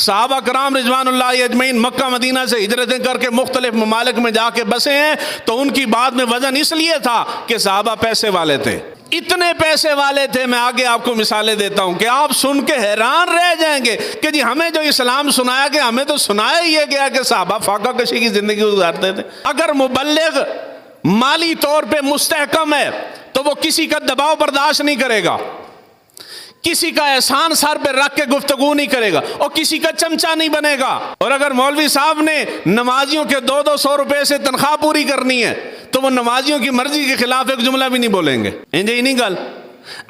صحابہ کرام رضوان اللہ اجمعین مکہ مدینہ سے ہجرتیں کر کے مختلف ممالک میں جا کے بسے ہیں، تو ان کی بات میں وزن اس لیے تھا کہ صحابہ پیسے والے تھے، اتنے پیسے والے تھے. میں آگے آپ کو مثالیں دیتا ہوں کہ آپ سن کے حیران رہ جائیں گے کہ جی ہمیں جو اسلام سنایا گیا، ہمیں تو سنایا یہ گیا کہ صحابہ فاقہ کشی کی زندگی گزارتے تھے. اگر مبلغ مالی طور پہ مستحکم ہے تو وہ کسی کا دباؤ برداشت نہیں کرے گا، کسی کا احسان سر پہ رکھ کے گفتگو نہیں کرے گا، اور کسی کا چمچہ نہیں بنے گا. اور اگر مولوی صاحب نے نمازیوں کے 200 روپے سے تنخواہ پوری کرنی ہے تو وہ نمازیوں کی مرضی کے خلاف ایک جملہ بھی نہیں بولیں گے. انجی نہیں گل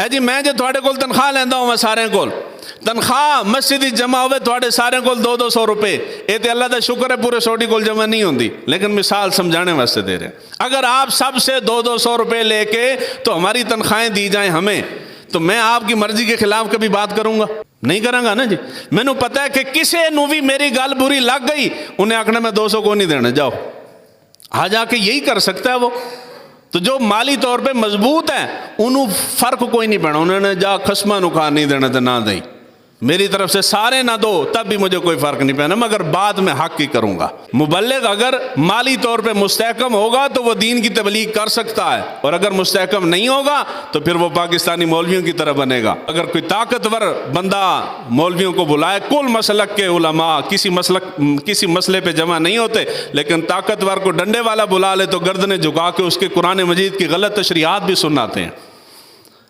اے جی میں جو تھوڑے کول تنخواہ لیندہ ہوں میں سارے کول تنخواہ مسجد جمع ہوئے تھوڑے سارے کول 200 روپے، یہ تو اللہ دا شکر ہے پورے سوٹی کول جمع نہیں ہوندی، لیکن مثال سمجھانے واسطے دے رہے ہیں. اگر آپ سب سے 200 روپے لے کے تو ہماری تنخواہیں دی جائیں ہمیں، تو میں آپ کی مرضی کے خلاف کبھی بات کروں گا؟ نہیں کروں گا نا جی. میں نے پتا ہے کہ کسے نو بھی میری گل بری لگ گئی انہیں آکھنا میں 200 کو نہیں دینا، جاؤ آ جا کے یہی کر سکتا ہے وہ. تو جو مالی طور پہ مضبوط ہیں انہوں فرق کوئی نہیں پڑنا، انہوں نے جا خسمہ نکھا نہیں دینا تو نہ دیں، میری طرف سے سارے نہ دو تب بھی مجھے کوئی فرق نہیں پڑنا، مگر بعد میں حق کی کروں گا. مبلغ اگر مالی طور پہ مستحکم ہوگا تو وہ دین کی تبلیغ کر سکتا ہے، اور اگر مستحکم نہیں ہوگا تو پھر وہ پاکستانی مولویوں کی طرح بنے گا. اگر کوئی طاقتور بندہ مولویوں کو بلائے، کل مسلک کے علماء کسی مسئلے پہ جمع نہیں ہوتے، لیکن طاقتور کو ڈنڈے والا بلا لے تو گردنیں جھکا کے اس کے قرآن مجید کی غلط تشریحات بھی سناتے ہیں.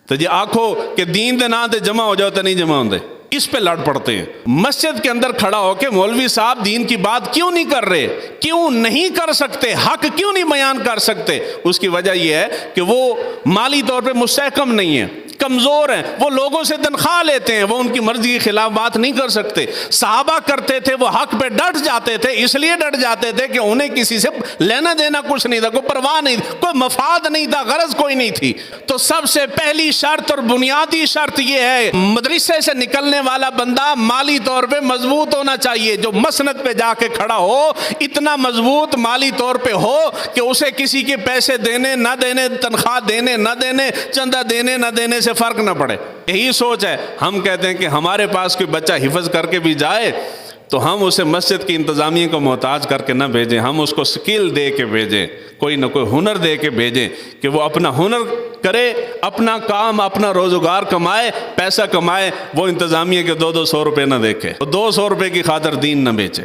تو جی آنکھوں کہ دین دے نا دے جمع ہو جاؤ تو نہیں جمع ہوندے، اس پہ لڑ پڑتے ہیں. مسجد کے اندر کھڑا ہو کے مولوی صاحب دین کی بات کیوں نہیں کر رہے، کیوں نہیں کر سکتے، حق کیوں نہیں بیان کر سکتے؟ اس کی وجہ یہ ہے کہ وہ مالی طور پہ مستحکم نہیں ہیں، کمزور ہیں، وہ لوگوں سے تنخواہ لیتے ہیں، وہ ان کی مرضی کے خلاف بات نہیں کر سکتے. صحابہ کرتے تھے، وہ حق پہ ڈٹ جاتے تھے، اس لیے ڈٹ جاتے تھے کہ انہیں کسی سے لینا دینا کچھ نہیں تھا، کوئی پرواہ نہیں، کوئی مفاد نہیں تھا، غرض کوئی نہیں تھی. تو سب سے پہلی شرط اور بنیادی شرط یہ ہے، مدرسے سے نکلنے والا بندہ مالی طور پہ مضبوط ہونا چاہیے. جو مسند پہ جا کے کھڑا ہو اتنا مضبوط مالی طور پہ ہو کہ اسے کسی کے پیسے دینے نہ دینے، تنخواہ دینے نہ دینے، چندہ دینے نہ دینے سے فرق نہ پڑے. یہی سوچ ہے. ہم کہتے ہیں کہ ہمارے پاس کوئی بچہ حفظ کر کے بھی جائے تو ہم اسے مسجد کی انتظامیہ کو محتاج کر کے نہ بھیجیں، ہم اس کو سکل دے کے بھیجیں، کوئی نہ کوئی ہنر دے کے بھیجیں کہ وہ اپنا ہنر کرے، اپنا کام، اپنا روزگار کمائے، پیسہ کمائے. وہ انتظامیہ کے 200 روپے نہ دیکھے، 200 روپے کی خاطر دین نہ بیچے.